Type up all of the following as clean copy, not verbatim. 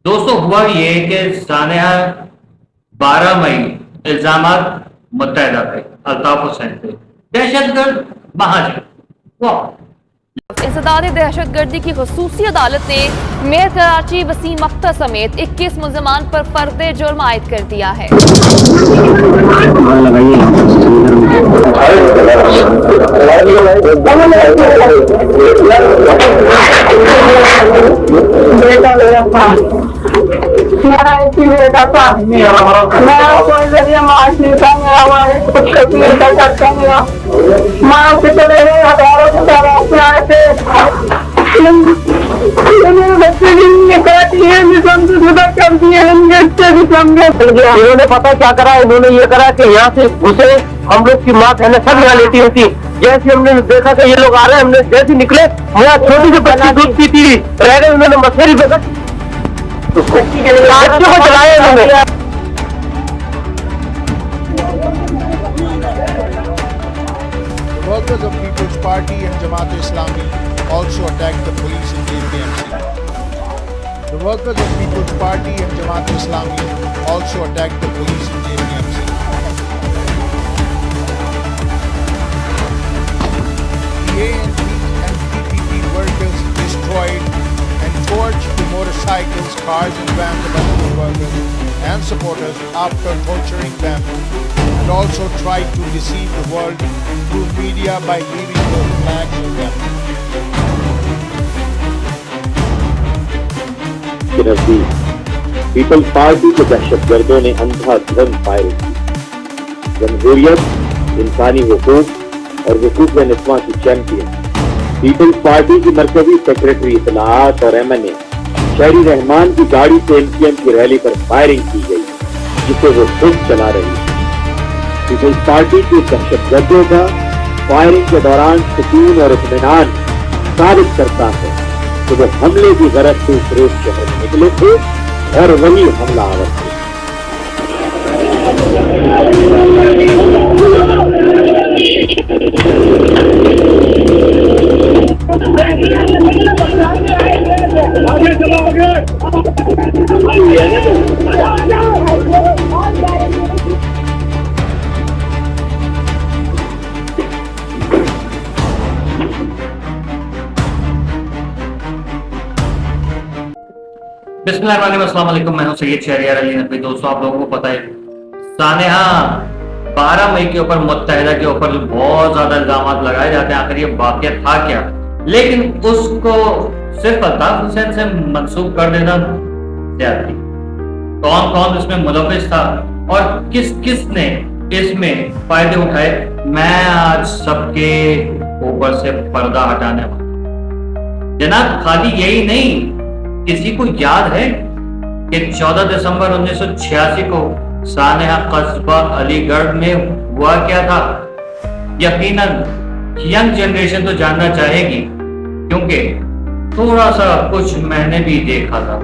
दोस्तों हुआ ये कि सानिया 12 मई इल्जामात मुत्तहदा पे अल्ताफ हुसैन पे दहशतगर्द महाजन वाह। इंसदाद दहशत गर्दी की खसूसी अदालत ने मेयर कराची वसीम अख्तर समेत 21 मुलजमान पर फर्द जुर्म आयद कर दिया है। मेरा एक ही बेटा था, मेरा कोई जरिए मार्च नहीं था, मेरा वाले कुछ कभी नहीं कर सकता। मेरा माँ से चले गए, हजारों के तरह आए थे। मेरे बच्चे की काटी है, निशान से जुदा कर दिए हैं, बच्चे भी समझे। इन्होंने पता क्या करा, इन्होंने ये करा कि यहाँ से घुसे, हम लोग की माँ पहले सब यहाँ लेटी होती। जैसे हमने देखा कि ये लोग आ रहे हैं, हमने जैसे निकले, मेरा छोटी सी बच्ची दूध पीती थी, रह गए, उन्होंने मछली बेचा बच्चों को चलाया इन्होंने। Workers of People's Party and Jamaat-e-Islami also attacked the police in JPMC. The workers of People's Party and Jamaat-e-Islami also attacked the police in JPMC. The ANP and PPP workers destroyed and torched the motorcycles, cars and vans of other workers and supporters after torturing them, and also tried to deceive the world through media by leaving their flags with them. के नजदीक peoples party के दहशतगर्दों ने अंधाधुंध firing की। जमहूरियत, इंसानी हुकूक और हुकूक निस्वां की चैंपियन पीपल्स पार्टी की मरकजी सेक्रेटरी इत्तलाआत और एमएनए शहरी रहमान की गाड़ी से एमपीएम की रैली पर फायरिंग की गई, जिसे वो खुद चला रही थी। पीपल्स पार्टी के दहशतगर्दों का फायरिंग के दौरान सुकून और इत्मीनान साबित करता है कि वो हमले की गरज से फिरोज शहर में निकले थे और वही हमलावर थे। बिस्मिल्लाहिर्रहमानिर्रहीम, मैं हूं सैयद शहरियार अली नकवी। दोस्तों आप लोगों को पता है सानिया 12 मई के ऊपर मुत्तहदा के ऊपर जो बहुत ज्यादा इल्जाम लगाए जाते हैं, आखिर ये वाकया था क्या, लेकिन उसको सिर्फ अल्ताफ हुसैन से मंसूब कर देना ज्यादती। कौन कौन इसमें मुलविस था और किस किस ने इसमें फायदे उठाए, मैं आज सबके ऊपर से पर्दा हटाने वाला। जनाब खाली यही नहीं, किसी को याद है कि 14 दिसंबर 1986 को सानिया कस्बा अलीगढ़ में हुआ क्या था? यकीनन यंग जनरेशन तो जानना चाहेगी, क्योंकि थोड़ा सा कुछ मैंने भी देखा था।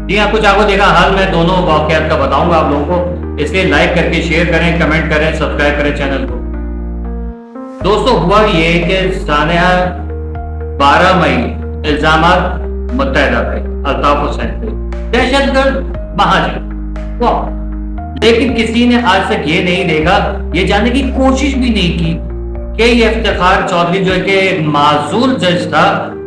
जी हाँ, कुछ आपको देखा। हाल मैं दोनों वाकयात का बताऊंगा आप लोगों को, इसलिए लाइक करके शेयर करें, कमेंट करें, सब्सक्राइब करें चैनल को। दोस्तों हुआ ये कि सानिया 12 मई इल्जामात मुत्तहदा पे अल्ताफ हुसैन पे दहशतगर्द महाजन वाह। लेकिन किसी ने आज तक ये नहीं देखा, ये जानने की कोशिश भी नहीं की कि ये इफ्तिखार चौधरी जो है कि माजूल जज था,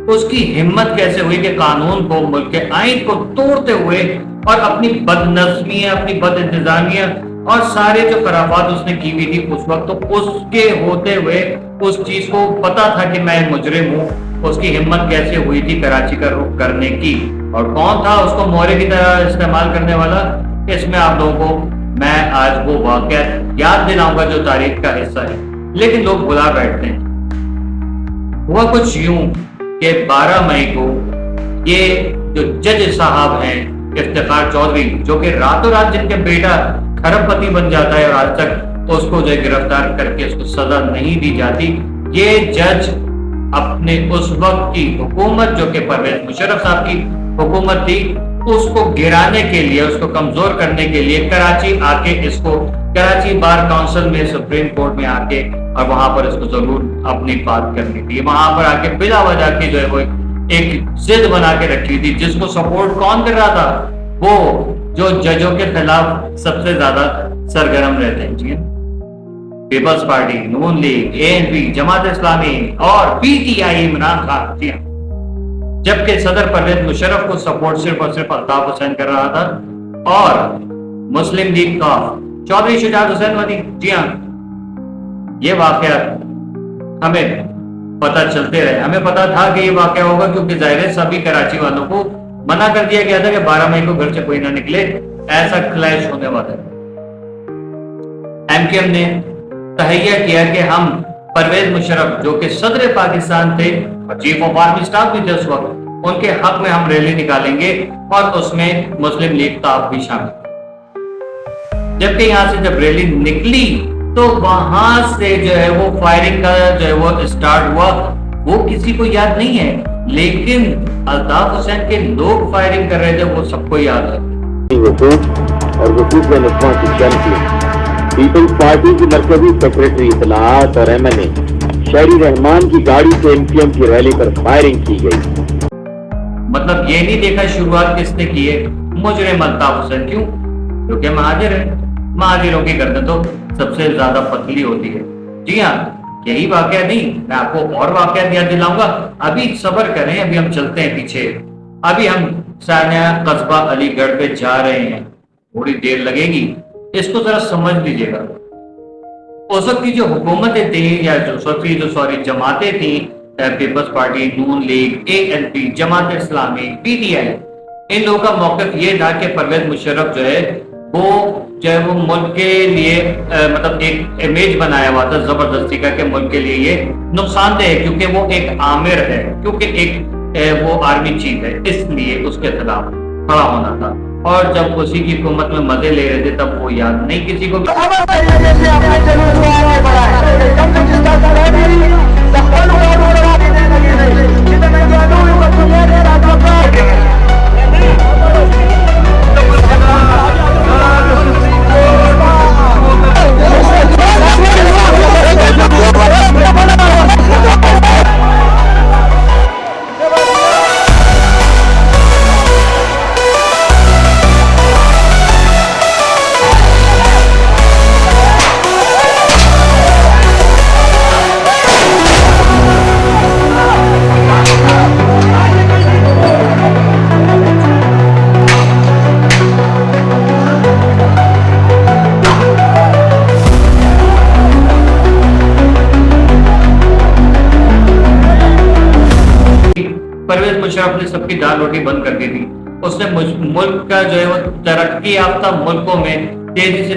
उसकी हिम्मत कैसे हुई कि कानून को, मुल्क के आइन को तोड़ते हुए और अपनी बदनज़मियां, अपनी बदइंतजामियां और सारे जो खराबात उसने की हुई थी उस वक्त, तो उसके होते हुए उस चीज को पता था कि मैं मुजरिम हूँ, उसकी हिम्मत कैसे हुई थी कराची का रुख करने की, और कौन था उसको मोहरे की तरह इस्तेमाल करने वाला। इसमें आप लोगों को मैं आज वो वाकया याद दिलाऊंगा जो तारीख का हिस्सा है, लेकिन लोग भुला बैठते हैं। हुआ कुछ यूं कि 12 मई को ये जो जज साहब हैं इफ्तिखार चौधरी, जो कि रातों रात जिनके बेटा खरबपति बन जाता है और आज तक उसको जो गिरफ्तार करके उसको सजा नहीं दी जाती, ये जज अपने उस वक्त की हुकूमत जो कि परवेज मुशर्रफ साहब की हुकूमत थी, उसको गिराने के लिए, उसको कमजोर करने के लिए कराची आके, इसको कराची बार काउंसिल में, सुप्रीम कोर्ट में आके, और वहां पर इसको जरूर अपनी बात करनी थी। वहां पर आके बिला वजह की जो है वो ایک ضد بنا کے رکھی تھی، جس کو سپورٹ کون کر رہا تھا؟ وہ جو ججوں کے خلاف سب سے زیادہ سرگرم رہتے ہیں، جی پیپلز پارٹی، نون لیگ، ANP، جماعت اسلامی اور PTI عمران خان، جی جبکہ صدر پرویز مشرف کو سپورٹ صرف اور صرف الطاف حسین کر رہا تھا اور مسلم لیگ کا چودھری شجاعت حسین وانی، جی ہاں یہ واقعات ہمیں پتہ چلتے رہے، ہمیں پتا تھا کہ یہ واقعہ ہوگا، کیونکہ ظاہر ہے سبھی کراچی والوں کو منع کر دیا گیا تھا کہ 12 مئی کو گھر سے کوئی نہ نکلے، ایسا کلیش ہونے والا ہے۔ MKM نے تہیہ کیا کہ ہم پرویز مشرف جو کہ صدر پاکستان تھے اور چیف آف آرمی اسٹاف بھی تھے اس وقت، ان کے حق میں ہم ریلی نکالیں گے اور اس میں مسلم لیگ کا بھی شامل۔ جبکہ یہاں سے جب ریلی نکلی تو وہاں سے جو ہے وہ فائرنگ کا جو ہے وہ اسٹارٹ ہوا، وہ کسی کو یاد نہیں ہے، لیکن الطاف حسین کے لوگ فائرنگ کر رہے تھے، وہ سب کو یاد ہے۔ وقوف اور وقوف نسواں کی چیمپئن پیپلز پارٹی کی مرکزی سیکرٹری اطلاعات اور MNA شہری رحمان کی گاڑی سے MKM کی ریلی پر فائرنگ کی گئی۔ مطلب یہ نہیں دیکھا شروعات کس نے کی ہے، مجرم الطاف حسین، کیوں؟ کیونکہ مہاجر ہے، مہاجروں کی گردن تو سب سے زیادہ پتلی ہوتی ہے۔ جی ہاں یہی واقعہ نہیں، میں آپ کو اور واقعات یاد دلاؤں گا، ابھی صبر کریں، ابھی ہم چلتے ہیں پیچھے، ابھی ہم سانحہ قصبہ علی گڑھ پہ جا رہے ہیں، تھوڑی دیر لگے گی، اس کو ذرا سمجھ لیجیے گا۔ اس وقت کی جو حکومتیں تھیں یا جو جماعتیں تھیں، پیپلز پارٹی، نون league, ANP، Jamaat Islami, PTI، ان لوگوں کا موقف یہ تھا کہ پرویز مشرف جو ہے وہ ملک کے لیے مطلب ایک امیج بنایا ہوا تھا زبردستی کا کہ ملک کے لیے یہ نقصان دہ ہے، کیونکہ وہ ایک آمر ہے، کیونکہ ایک وہ آرمی چیف ہے، اس لیے اس کے خلاف کھڑا ہونا تھا۔ اور جب اسی کی حکومت میں مزے لے رہے تھے تب وہ یاد نہیں کسی کو۔ پرویز مشرف نے سب کی دال روٹی بند کر دی تھی، اس نے ملک کا جو ہے وہ ترقی یافتہ ملکوں میں تیزی سے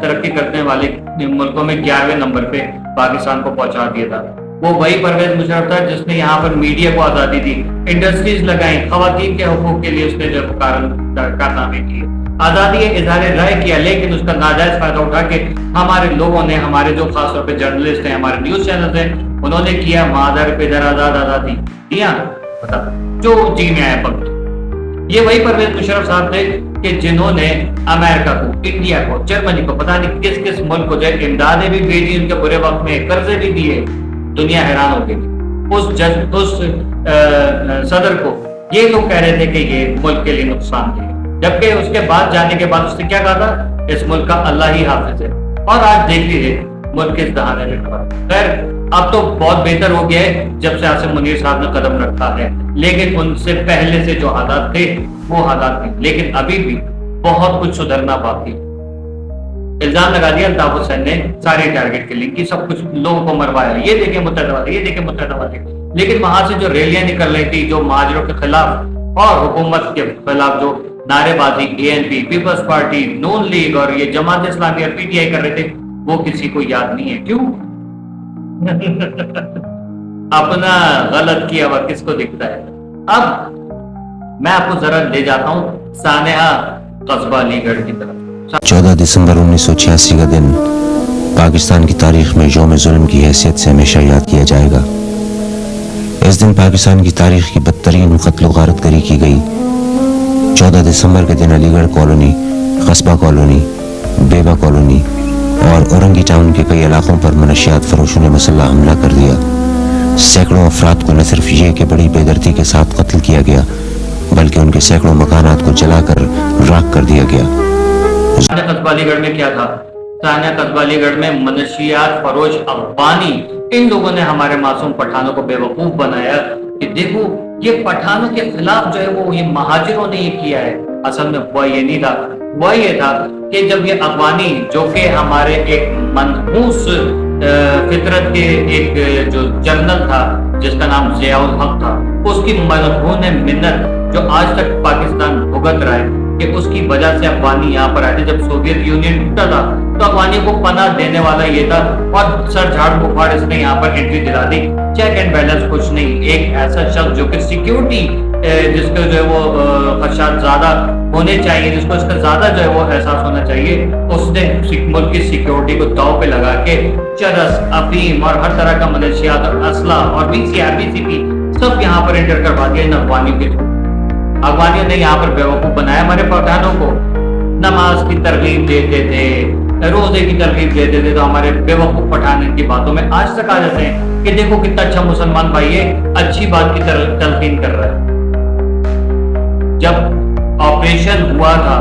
ترقی کرنے والے ملکوں میں 11ویں نمبر پہ پاکستان کو پہنچا دیا تھا۔ وہ وہی پرویز مشرف تھا جس نے یہاں پر میڈیا کو آزادی دی، انڈسٹریز لگائیں، خواتین کے حقوق کے لیے اس نے جو کارنامے کیے، آزادی اظہار رائے کیا، لیکن اس کا ناجائز فائدہ اٹھا کے ہمارے لوگوں نے، ہمارے جو خاص طور پہ جرنلسٹ ہیں، ہمارے نیوز چینلز ہیں، انہوں نے کیا مادر پدر آزاد آزادی دیا، جو جی میں آئے وقت۔ یہ وہی پرویز مشرف صاحب تھے کہ جنہوں نے امریکہ کو، انڈیا کو، جرمنی کو، پتہ نہیں کس کس ملک کو جو امدادیں بھی بھیجی، ان کے برے وقت میں قرضے بھی دیے، دنیا حیران ہو گئی۔ اس صدر کو یہ لوگ کہہ رہے تھے کہ یہ ملک کے لیے نقصان دہ ہے، جبکہ اس کے بعد جانے کے بعد اس نے کیا کہا تھا؟ اس ملک کا اللہ ہی حافظ ہے، اور آج دیکھ لیجیے ملک کس دہانے میں کھڑا۔ خیر اب تو بہت بہتر ہو گیا ہے جب سے عاصم منیر صاحب نے قدم رکھا ہے، لیکن ان سے پہلے سے جو حالات تھے وہ حالات نہیں، لیکن ابھی بھی بہت کچھ سدھرنا باقی۔ الزام لگا دیا الطاف حسین نے ساری ٹارگٹ کلنگ کی، سب کچھ لوگوں کو مروایا، یہ دیکھیں متحدہ والے، یہ دیکھیں متحدہ والے، لیکن وہاں سے جو ریلیاں نکل رہی تھی، جو مہاجروں کے خلاف اور حکومت کے خلاف جو نعرے بازی ANP، پیپلز پارٹی، نون لیگ اور یہ جماعت اسلامی اور PTI کر رہے تھے، وہ کسی کو یاد نہیں ہے۔ کیوں؟ اپنا غلط کیا ہوا کس کو دکھتا ہے؟ اب میں آپ کو ذرا لے جاتا ہوں سانحہ قصبہ علی گڑھ کی طرف۔ 14 دسمبر 1986 کا دن پاکستان کی تاریخ میں یوم ظلم کی حیثیت سے ہمیشہ یاد کیا جائے گا۔ اس دن پاکستان کی تاریخ کی بدترین قتل و غارت گری کی گئی۔ 14 دسمبر کے دن علی گڑھ کالونی، قصبہ کالونی، بیبا کالونی اور اورنگی ٹاؤن کے کئی علاقوں پر منشیات فروشوں نے مسلح حملہ کر دیا۔ सैकड़ों अफराद को न सिर्फ ये कि बड़ी बेदर्दी के साथ कत्ल किया गया, बल्कि उनके सैकड़ों मकानात को जलाकर राख कर दिया गया। सानिया कस्बा अलीगढ़ में क्या था? सानिया कस्बा अलीगढ़ में मनशियात फरोश अफगानी इन लोगों ने हमारे मासूम पठानों को बेवकूफ बनाया कि देखो ये पठानों के खिलाफ जो है वो ये महाजिरों ने ये किया है। असल में हुआ ये नहीं था, हुआ ये था कि जब ये अफगानी जो कि हमारे एक मनहूस फितरत के एक जो जनरल था जिसका नाम ज़ियाउल हक था, उसकी मलहून मिन्नत जो आज तक पाकिस्तान भुगत रहा है कि उसकी वजह से अफगानी यहाँ पर आए थे। जब सोवियत यूनियन टूटा था तो अफगानियों को पनाह देने वाला ये था और सर झाड़ बुखार इसने यहाँ पर एंट्री दिला दी। चेक एंड बैलेंस कुछ नहीं, एक ऐसा शख्स जो कि सिक्योरिटी जिसको जो है वो खदशात ज्यादा होने चाहिए, जिसको इसका ज्यादा जो है वो एहसास होना चाहिए, उसने मुल्क की सिक्योरिटी को दाव पे लगा के चरस, अफीम और हर तरह का मनशियात और असला और BCRBCP सब यहाँ पर एंटर करवा दिया इन अफगानियों के थ्रू। अफगानियों ने यहाँ पर बेवकूफ बनाया हमारे पठानों को, नमाज की तरगीब देते थे, रोजे की तरगीब देते थे, तो हमारे बेवकूफ पठान इनकी बातों में आज तक आ जाते हैं कि देखो कितना अच्छा मुसलमान भाई है, अच्छी बात की तलकीन कर रहा है। जब ऑपरेशन हुआ था,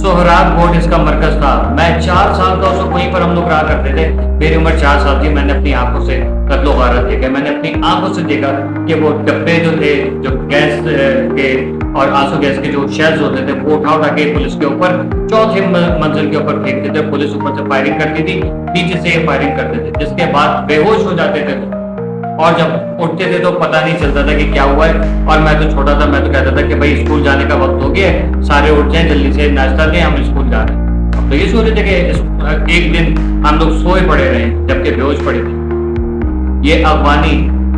सोहराब बोर्ड इसका मरकज था, मैं 4 साल का उसको वहीं पर हम लोग रहा करते थे। मेरी उम्र 4 साल थी, मैंने अपनी आंखों से कत्लो गारत देखा, मैंने अपनी आंखों से देखा कि वो डब्बे जो थे जो गैस के और आंसू गैस के जो शेल्स होते थे वो उठा के पुलिस के ऊपर 4th मंजिल के ऊपर फेंकते थे। पुलिस ऊपर से फायरिंग करती थी, नीचे से फायरिंग करते थे, जिसके बाद बेहोश हो जाते थे और जब उठते थे तो पता नहीं चलता था कि क्या हुआ है। और मैं तो छोटा था, मैं तो कहता था कि भाई स्कूल जाने का वक्त हो गया है, सारे उठ जाएं जल्दी से, नाश्ता दें, हम स्कूल जा रहे हैं। अब तो ये सोच रहे थे कि एक दिन हम लोग सोए पड़े रहे जबकि बेहोश पड़े थे। ये अफगानी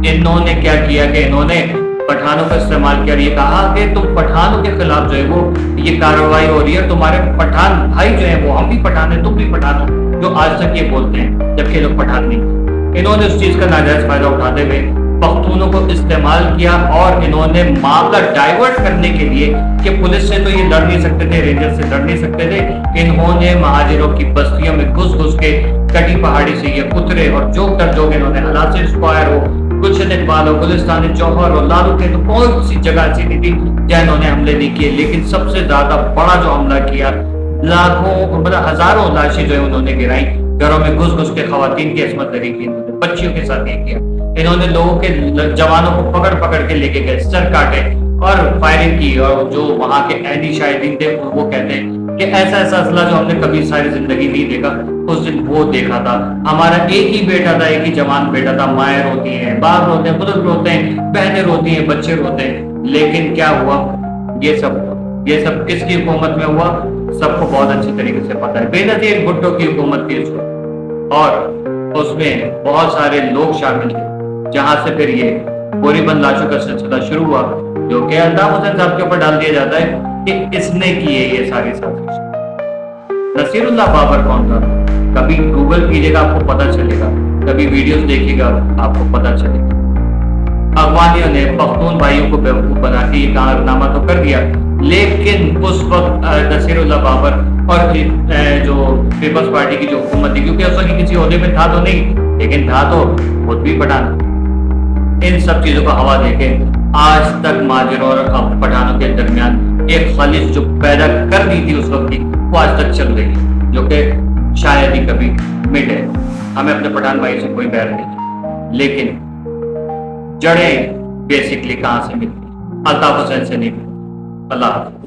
इन्होंने क्या किया कि इन्होंने पठानों का इस्तेमाल किया, ये कहा कि तुम पठानों के खिलाफ जो है वो ये कार्रवाई हो रही है, तुम्हारे पठान भाई जो है वो हम भी पठान है, तुम भी पठान हो, जो आज तक ये बोलते हैं जबकि लोग पठान नहीं। इन्होंने उस चीज का नाजायज फायदा उठाते हुए पख्तूनों को इस्तेमाल किया और इन्होंने मामला डाइवर्ट करने के लिए कि पुलिस से तो ये लड़ नहीं सकते थे, रेंजर से लड़ नहीं सकते थे, इन्होंने महाजिरों की बस्तियों में घुस घुस के कटी पहाड़ी से ये उतरे और जोक दर जोक इन्होंने हलासिर स्क्वायर हो, गुलशन इकबाल हो, गुलिस्तान जौहर हो, लालू थे, तो कौन सी जगह ऐसी नहीं थी जहाँ इन्होंने हमले नहीं किए। लेकिन सबसे ज्यादा बड़ा जो हमला किया, लाखों मतलब हजारों लाशें जो है उन्होंने गिराई, घरों में घुस घुस के खवातीन की असमत दरी की, बच्चियों के साथ ये किया। इन्होंने लोगों के जवानों को पकड़ पकड़ के लेके गए, सर काटे और फायरिंग की। और जो वहां के ऐनी शाहिदीन थे वो कहते हैं कि ऐसा ऐसा असला जो हमने कभी सारी जिंदगी नहीं देखा, उस दिन वो देखा था। हमारा एक ही बेटा था, एक ही जवान बेटा था, माएँ रोती हैं, बाप रोते हैं, बुजुर्ग रोते हैं, बहनें रोती हैं, बच्चे रोते हैं। लेकिन क्या हुआ? ये सब किसकी हुकूमत में हुआ? सबको बहुत अच्छी तरीके से पता है। बेनजीर भुट्टो की हुकूमत थी और उसमें बहुत सारे लोग शामिल थे, जहां से फिर ये गोरीबंद लाशों का सिलसिला शुरू हुआ, जो कि अल्ताफ हुसैन साहब के ऊपर डाल दिया जाता है कि इसने की है ये सारी साजिश। नसीरुल्लाह बाबर कौन था? कभी गूगल कीजिएगा आपको पता चलेगा, कभी वीडियोस देखिएगा आपको पता चलेगा। अफगानियों ने पख्तून भाइयों को बेवकूफ बना के ये कारनामा तो कर दिया, लेकिन उस वक्त नसीरुल्लाह बाबर और जो पीपल्स पार्टी की जो हुकूमत थी, क्योंकि उस वक्त किसी ओहदे में था तो नहीं, लेकिन था तो खुद भी पठान, इन सब चीजों को हवा देके आज तक महाजिरों और पठानों के दरमियान एक खलिश जो पैदा कर दी थी उस वक्त की, वो आज तक चल रही है, जो कि शायद ही कभी मिटे। हमें अपने पठान भाई से कोई बैर नहीं, लेकिन जड़ें बेसिकली कहां से मिलती? अल्ताफ हुसैन से नहीं। अल्लाह हाफ़िज़।